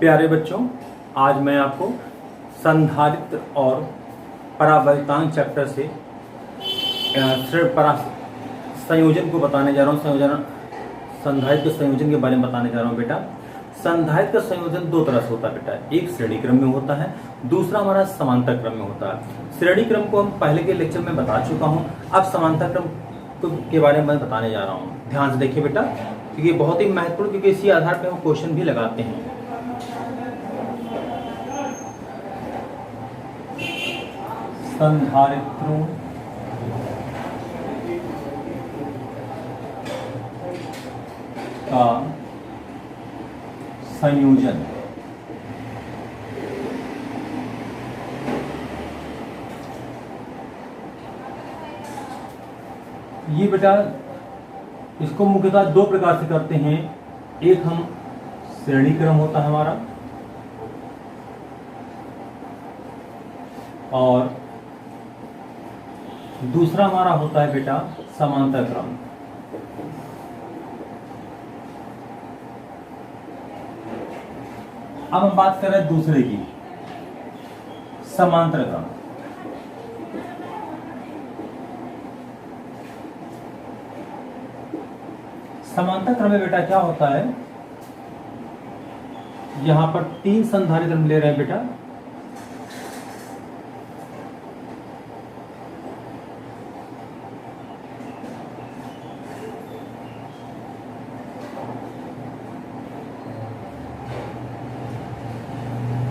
प्यारे बच्चों, आज मैं आपको संधारित्र और परावर्तांक चैप्टर से संयोजन को बताने जा रहा हूँ। संधारित्र संयोजन के बारे में बताने जा रहा हूँ बेटा। संधारित्र संयोजन दो तरह से होता है बेटा, एक श्रेणी क्रम में होता है, दूसरा हमारा समांतर क्रम में होता है। श्रेणी क्रम को हम पहले के लेक्चर में बता चुका हूँ, अब समांतर क्रम के बारे में मैं बताने जा रहा हूँ। ध्यान से देखिए बेटा, क्योंकि बहुत ही महत्वपूर्ण, क्योंकि इसी आधार पर हम क्वेश्चन भी लगाते हैं। संधारित्रों का संयोजन। ये बेटा इसको मुख्यतः दो प्रकार से करते हैं। एक हम श्रेणी क्रम होता है हमारा, और दूसरा हमारा होता है बेटा समांतर क्रम। अब हम बात कर रहे हैं दूसरे की, समांतर क्रम। समांतर क्रम में बेटा क्या होता है, यहां पर तीन संधारित्र हम ले रहे हैं बेटा।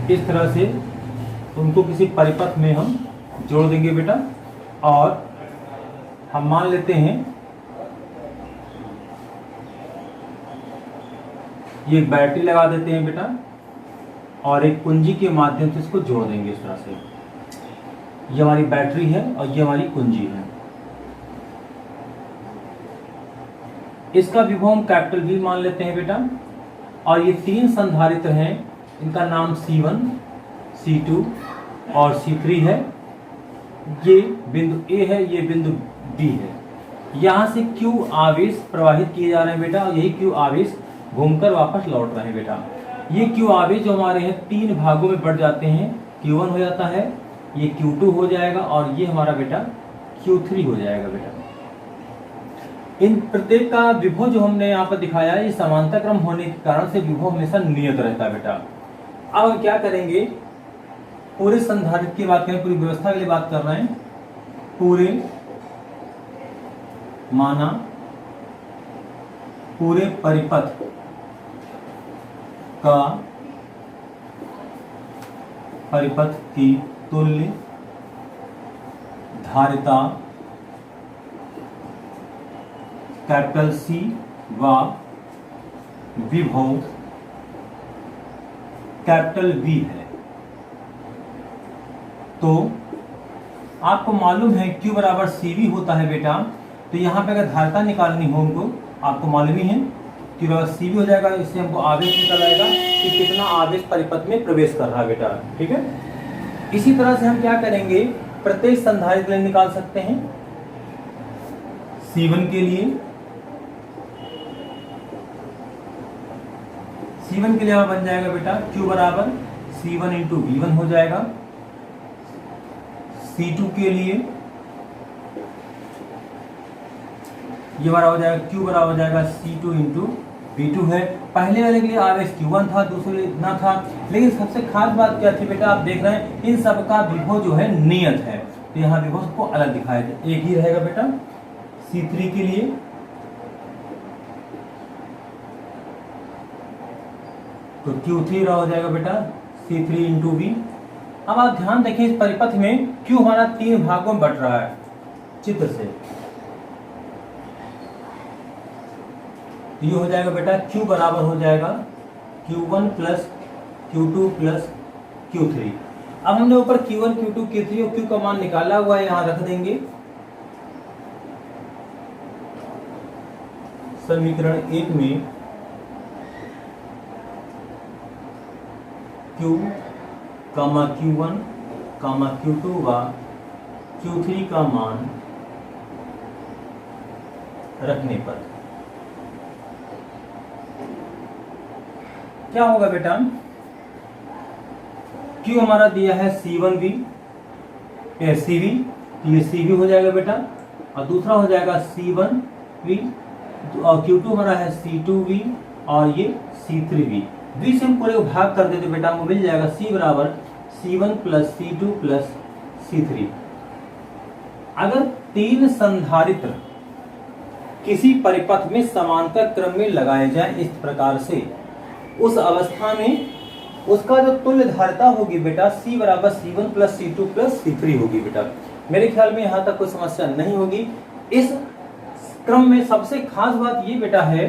इस तरह से उनको किसी परिपथ में हम जोड़ देंगे बेटा, और हम मान लेते हैं ये बैटरी लगा देते हैं बेटा, और एक कुंजी के माध्यम से इसको जोड़ देंगे इस तरह से। ये हमारी बैटरी है और ये हमारी कुंजी है। इसका विभव हम कैपिटल V मान लेते हैं बेटा, और ये तीन संधारित्र हैं, इनका नाम C1, C2 और C3 है। ये बिंदु A है, ये बिंदु B है। यहाँ से Q आवेश प्रवाहित किए जा रहे हैं बेटा, और यही Q आवेश घूमकर वापस लौट रहे हैं बेटा। ये Q आवेश जो हमारे हैं तीन भागों में बढ़ जाते हैं। Q1 हो जाता है, ये Q2 हो जाएगा, और ये हमारा बेटा Q3 हो जाएगा बेटा। इन प्रत्येक का विभव जो हमने यहाँ पर दिखाया है, ये समांतर क्रम होने के कारण से विभव हमेशा नियत रहता है बेटा। अब हम क्या करेंगे, पूरे संधारित्र की बात करें, पूरी व्यवस्था के लिए बात कर रहे हैं। पूरे माना पूरे परिपथ का परिपथ की तुल्य धारिता कैपिटल C व विभव कैपिटल V है। तो आपको मालूम है Q बराबर CV होता है बेटा। तो यहाँ पे अगर धारिता निकालनी हो हमको, आपको मालूम ही है Q बराबर CV हो जाएगा। इससे हमको आवेश निकल आएगा कि कितना आवेश परिपथ में प्रवेश कर रहा है बेटा। ठीक है, इसी तरह से हम क्या करेंगे, प्रत्येक संधारित्र के लिए निकाल सकते हैं। C1 के लिए, C1 के लिए बन जाएगा बेटा Q बराबर C1 इंटू V1 हो जाएगा। C2 के लिए ये बराबर हो जाएगा Q बराबर हो जाएगा C2 इंटू V2 है। पहले वाले के लिए आवेश Q1 था, दूसरे इतना था, लेकिन सबसे खास बात क्या थी बेटा, आप देख रहे हैं इन सब का विभव जो है नियत है। तो यहाँ विभव को अलग दिखाया जाए, एक ही रहेगा बेटा। C3 के लिए तो Q3 हो जाएगा बेटा C3 इंटू V। अब आप ध्यान देखें, इस परिपथ में Q हमारा तीन भागों में बढ़ रहा है चित्र से। ये हो जाएगा बेटा Q बराबर हो जाएगा Q1 plus Q2 plus Q3। अब हमने ऊपर Q1, Q2, Q3 और Q का मान निकाला हुआ है, यहां रख देंगे। समीकरण 1 में Q, Q1, Q2 व Q3 का मान रखने पर क्या होगा बेटा, Q हमारा दिया है C1V CV, तो ये CV हो जाएगा बेटा, और दूसरा हो जाएगा C1V, और Q2 हमारा है C2V और ये C3V। V से हम पूरे को भाग कर देते बेटा, हमको मिल जाएगा C बराबर C1 plus C2 plus C3। अगर तीन संधारित्र किसी परिपथ में समांतर क्रम में लगाए जाए इस प्रकार से, उस अवस्था में उसका जो तुल्य धारिता होगी बेटा C बराबर C1 plus C2 plus C3 होगी बेटा। मेरे ख्याल में यहां तक कोई समस्या नहीं होगी। इस क्रम में सबसे खास बात ये बेटा है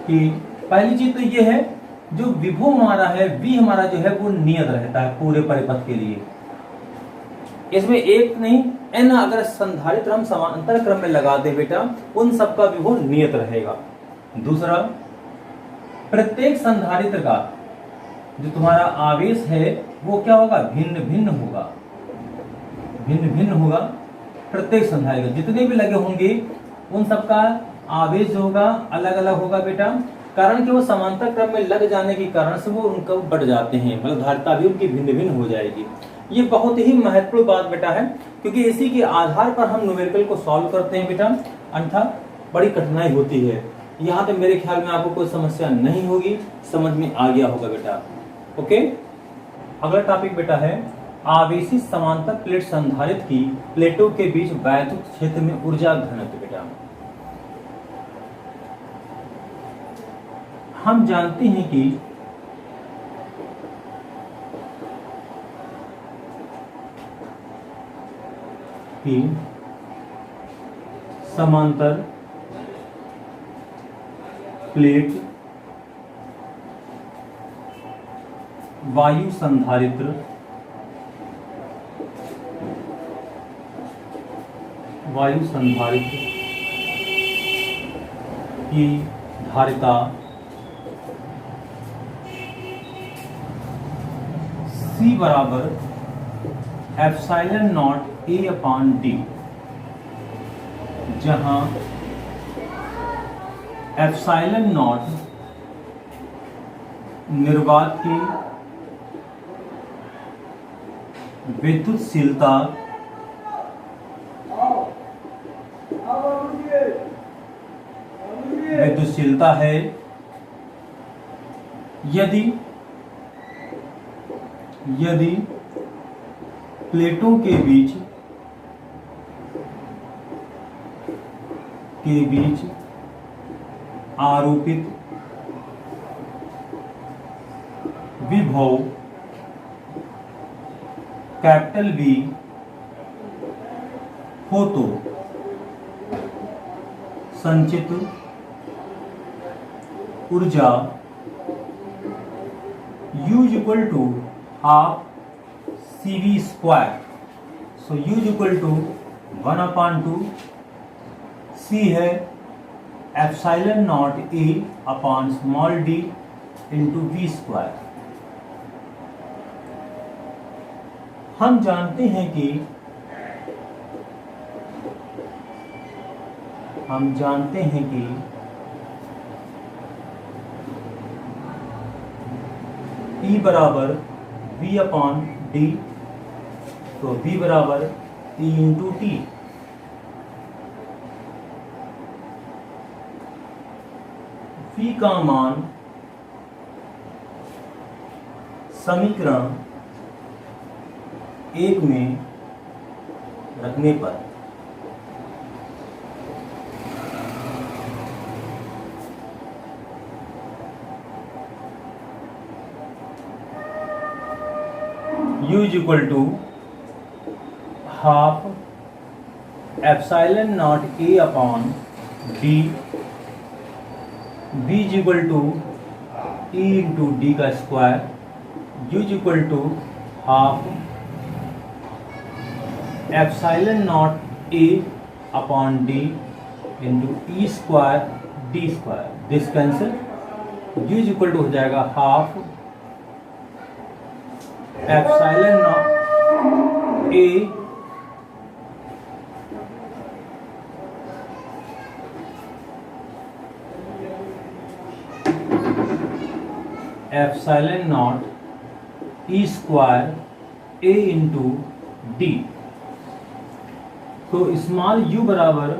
कि पहली चीज तो ये है, जो विभव हमारा है V हमारा जो है वो नियत रहता है पूरे परिपथ के लिए। इसमें एक नहीं n अगर संधारित्र हम समांतर क्रम में लगा दे बेटा, उन सबका विभव नियत रहेगा। दूसरा, प्रत्येक संधारित्र का जो तुम्हारा आवेश है वो क्या होगा, भिन्न भिन्न होगा, भिन्न भिन्न होगा। प्रत्येक संधारित्र जितने भी लगे होंगे उन सबका आवेश जो होगा अलग अलग होगा बेटा, कारण कि वो समांतर क्रम में लग जाने के कारण से वो उनको बढ़ जाते हैं, मतलब धारिता भी उनकी भिन्न भिन्न हो जाएगी। ये बहुत ही महत्वपूर्ण बात बेटा है, क्योंकि इसी के आधार पर हम न्यूमेरिकल को सॉल्व करते हैं बेटा, अन्यथा बड़ी कठिनाई होती है। यहाँ पे मेरे ख्याल में आपको कोई समस्या नहीं होगी, समझ में आ गया होगा बेटा। ओके, अगला टॉपिक बेटा है आवेशित समांतर प्लेट संधारित्र की प्लेटों के बीच वैद्युत क्षेत्र में ऊर्जा घनत्व बेटा। हम जानते हैं कि समांतर प्लेट वायु संधारित्र की धारिता C बराबर epsilon not A upon D, जहां एप्सिलॉन नॉट निर्वात की विद्युतशीलता है। यदि प्लेटों के बीच आरोपित विभव कैपिटल V हो तो संचित ऊर्जा U equal to half CV square. So U equal to 1/2 C है epsilon not A upon small d into V square. हम जानते हैं कि E बराबर V अपॉन D, तो V बराबर E इंटू T। V का मान समीकरण 1 में रखने पर U is equal to half epsilon not A upon D, V is equal to E into D का square, U is equal to half epsilon not A upon D into E square D square. This cancel, U is equal to हो जाएगा half epsilon not A epsilon not E square A into D. तो small U बराबर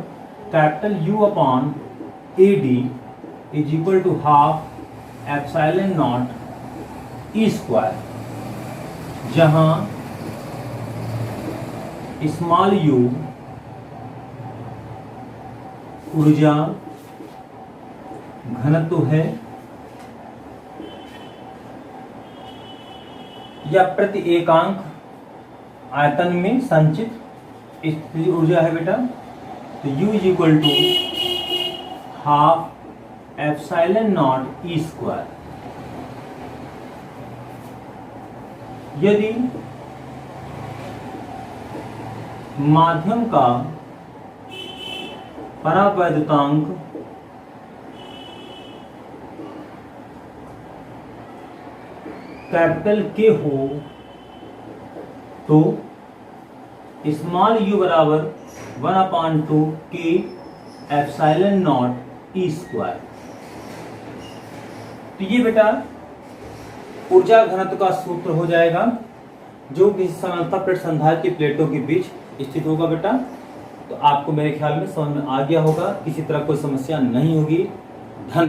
capital U upon A D is equal to half epsilon not E square, जहां small you ऊर्जा घनत्व है या प्रति एकांक आयतन में संचित स्थितिज ऊर्जा है बेटा। तो U is equal to half epsilon not E square. यदि माध्यम का परावैद्युतांक कैपिटल के हो तो स्मॉल यू बराबर 1/2 के एप्सिलॉन नॉट ई स्क्वायर। तो ये बेटा ऊर्जा घनत्व का सूत्र हो जाएगा, जो कि समानांतर प्लेट संधारित्र की प्लेटों के बीच स्थित होगा बेटा। तो आपको मेरे ख्याल में समझ में आ गया होगा, किसी तरह कोई समस्या नहीं होगी। धन्यवाद।